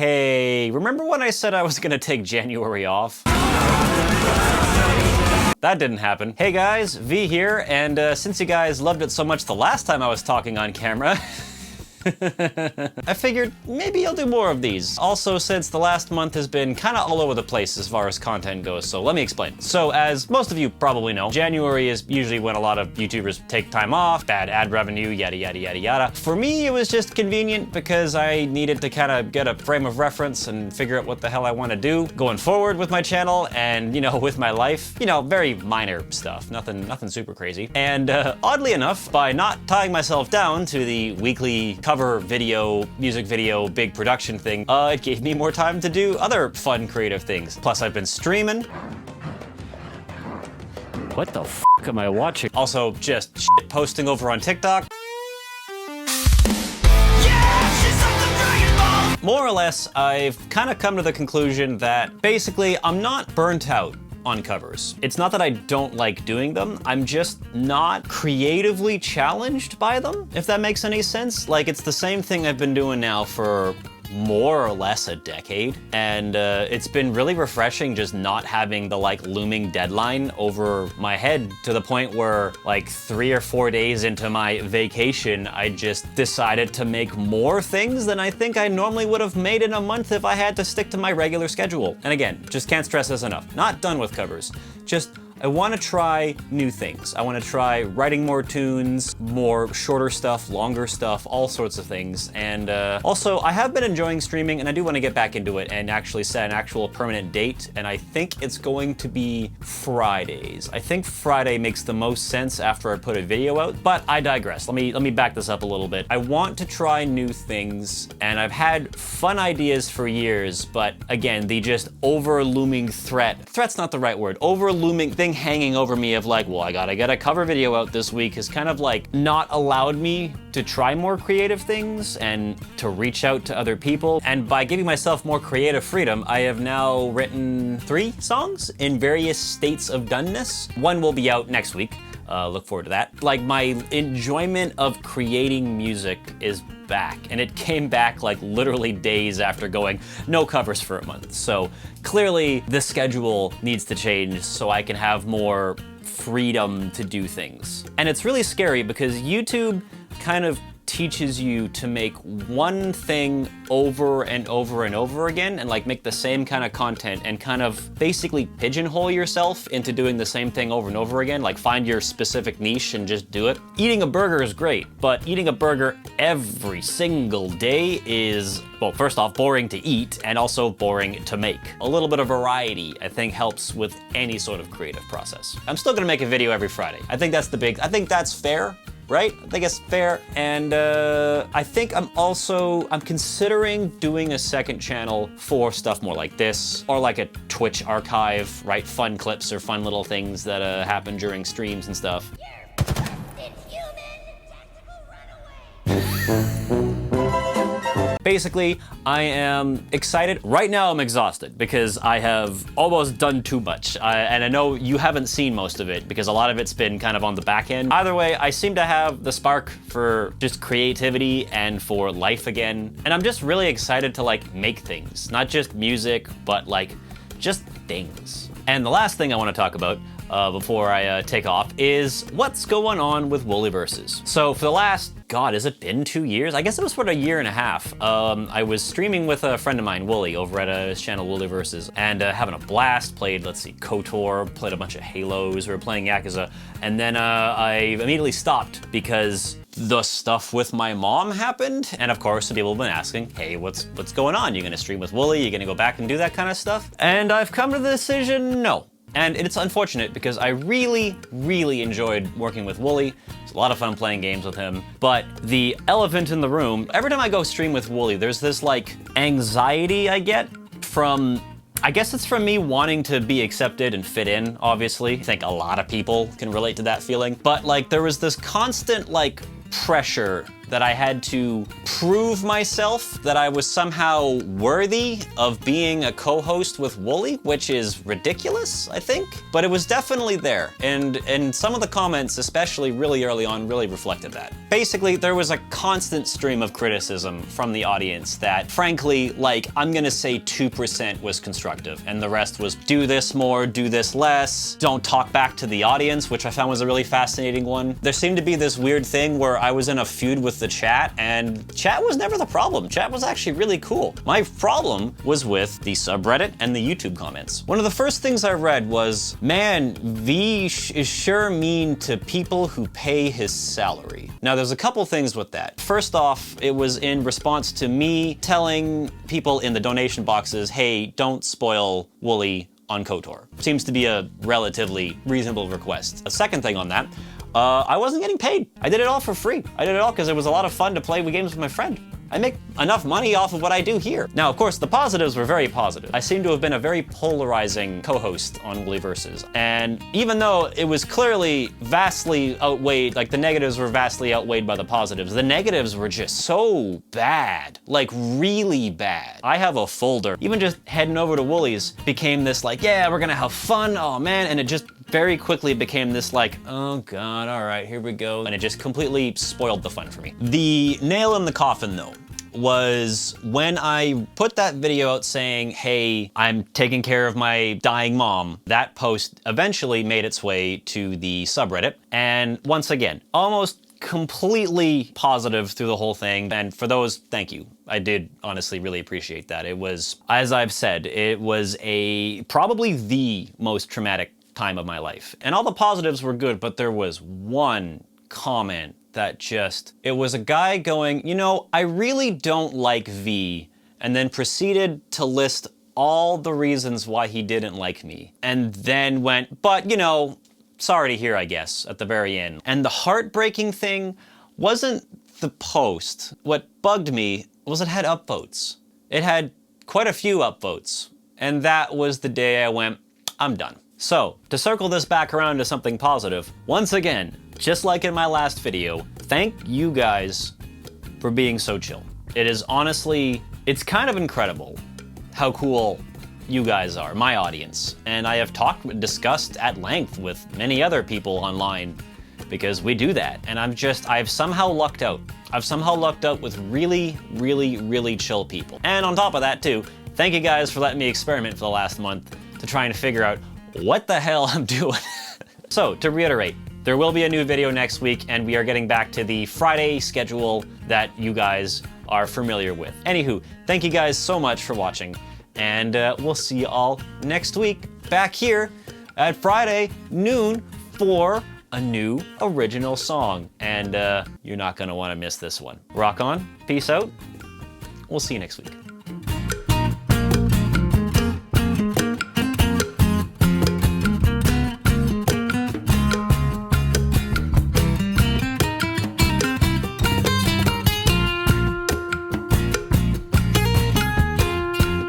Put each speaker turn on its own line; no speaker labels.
Hey, remember when I said I was gonna take January off? That didn't happen. Hey guys, V here, and since you guys loved it so much the last time I was talking on camera, I figured maybe I'll do more of these. Also, since the last month has been kind of all over the place as far as content goes, so let me explain. So as most of you probably know, January is usually when a lot of YouTubers take time off, bad ad revenue, yada yada yada yada. For me, it was just convenient because I needed to kind of get a frame of reference and figure out what the hell I want to do going forward with my channel and, you know, with my life. You know, very minor stuff, nothing super crazy. And oddly enough, by not tying myself down to the weekly cover video, music video, big production thing, it gave me more time to do other fun, creative things. Plus, I've been streaming. What the f am I watching? Also, just shit posting over on TikTok. More or less, I've kind of come to the conclusion that basically I'm not burnt out on covers. It's not that I don't like doing them, I'm just not creatively challenged by them, if that makes any sense. Like, it's the same thing I've been doing now for more or less a decade, and it's been really refreshing just not having the like looming deadline over my head, to the point where like 3 or 4 days into my vacation, I just decided to make more things than I think I normally would have made in a month if I had to stick to my regular schedule. And again, just can't stress this enough. Not done with covers. Just I want to try new things. I want to try writing more tunes, more shorter stuff, longer stuff, all sorts of things. And also, I have been enjoying streaming, and I do want to get back into it and actually set an actual permanent date. And I think it's going to be Fridays. I think Friday makes the most sense after I put a video out, but I digress. Let me back this up a little bit. I want to try new things, and I've had fun ideas for years, but again, the just over-looming threat's not the right word, over-looming thing hanging over me of like, well, I gotta get a cover video out this week, has kind of like not allowed me to try more creative things and to reach out to other people. And by giving myself more creative freedom, I have now written 3 songs in various states of doneness. One will be out next week. Look forward to that. Like, my enjoyment of creating music is back, and it came back like literally days after going no covers for a month. So clearly the schedule needs to change so I can have more freedom to do things. And it's really scary because YouTube kind of teaches you to make one thing over and over and over again, and like make the same kind of content and kind of basically pigeonhole yourself into doing the same thing over and over again. Like, find your specific niche and just do it. Eating a burger is great, but eating a burger every single day is, well, first off, boring to eat, and also boring to make. A little bit of variety, I think, helps with any sort of creative process. I'm still gonna make a video every Friday. I think that's fair. Right? I think it's fair. And I think I'm considering doing a second channel for stuff more like this, or like a Twitch archive, right? Fun clips or fun little things that happen during streams and stuff. Basically, I am excited. Right now, I'm exhausted because I have almost done too much. And I know you haven't seen most of it because a lot of it's been kind of on the back end. Either way, I seem to have the spark for just creativity and for life again. And I'm just really excited to like make things, not just music, but like just things. And the last thing I want to talk about before I take off is what's going on with LittleVMills. So for the last, God, has it been 2 years? I guess it was for a year and a half. I was streaming with a friend of mine, Wooly, over at his channel LittleVMills, and having a blast. Played, let's see, KOTOR, played a bunch of Halos, we were playing Yakuza, and then I immediately stopped because the stuff with my mom happened. And of course, some people have been asking, hey, what's going on? You gonna stream with Wooly? You gonna go back and do that kind of stuff? And I've come to the decision, no. And it's unfortunate because I really, really enjoyed working with Wooly. It's a lot of fun playing games with him. But the elephant in the room, every time I go stream with Wooly, there's this like anxiety I get from, I guess it's from me wanting to be accepted and fit in, obviously. I think a lot of people can relate to that feeling. But like, there was this constant like pressure that I had to prove myself that I was somehow worthy of being a co-host with Wooly, which is ridiculous, I think. But it was definitely there, and some of the comments, especially really early on, really reflected that. Basically, there was a constant stream of criticism from the audience that, frankly, like, I'm gonna say 2% was constructive, and the rest was do this more, do this less, don't talk back to the audience, which I found was a really fascinating one. There seemed to be this weird thing where I was in a feud with the chat, and chat was never the problem. Chat was actually really cool. My problem was with the subreddit and the YouTube comments. One of the first things I read was, man, V is sure mean to people who pay his salary. Now, there's a couple things with that. First off, it was in response to me telling people in the donation boxes, hey, don't spoil Wooly on KOTOR. Seems to be a relatively reasonable request. A second thing on that, I wasn't getting paid. I did it all for free. I did it all because it was a lot of fun to play games with my friend. I make enough money off of what I do here. Now, of course, the positives were very positive. I seem to have been a very polarizing co-host on Woollyverses. And even though it was clearly vastly outweighed, like the negatives were vastly outweighed by the positives, the negatives were just so bad, like really bad. I have a folder. Even just heading over to Woolly's became this like, yeah, we're gonna have fun, oh man, and it just very quickly became this like, oh God, all right, here we go. And it just completely spoiled the fun for me. The nail in the coffin though, was when I put that video out saying, hey, I'm taking care of my dying mom. That post eventually made its way to the subreddit. And once again, almost completely positive through the whole thing. And for those, thank you. I did honestly really appreciate that. It was, as I've said, it was probably the most traumatic time of my life. And all the positives were good, but there was one comment that just, it was a guy going, you know, I really don't like V, and then proceeded to list all the reasons why he didn't like me. And then went, but you know, sorry to hear, I guess, at the very end. And the heartbreaking thing wasn't the post. What bugged me was it had upvotes. It had quite a few upvotes. And that was the day I went, I'm done. So, to circle this back around to something positive, once again, just like in my last video, thank you guys for being so chill. It is honestly, it's kind of incredible how cool you guys are, my audience. And I have discussed at length with many other people online because we do that. And I've somehow lucked out. I've somehow lucked out with really, really, really chill people. And on top of that too, thank you guys for letting me experiment for the last month to try and figure out what the hell I'm doing. So, to reiterate, there will be a new video next week, and we are getting back to the Friday schedule that you guys are familiar with. Anywho, thank you guys so much for watching, and we'll see you all next week back here at Friday noon for a new original song. And you're not gonna wanna miss this one. Rock on, peace out, we'll see you next week.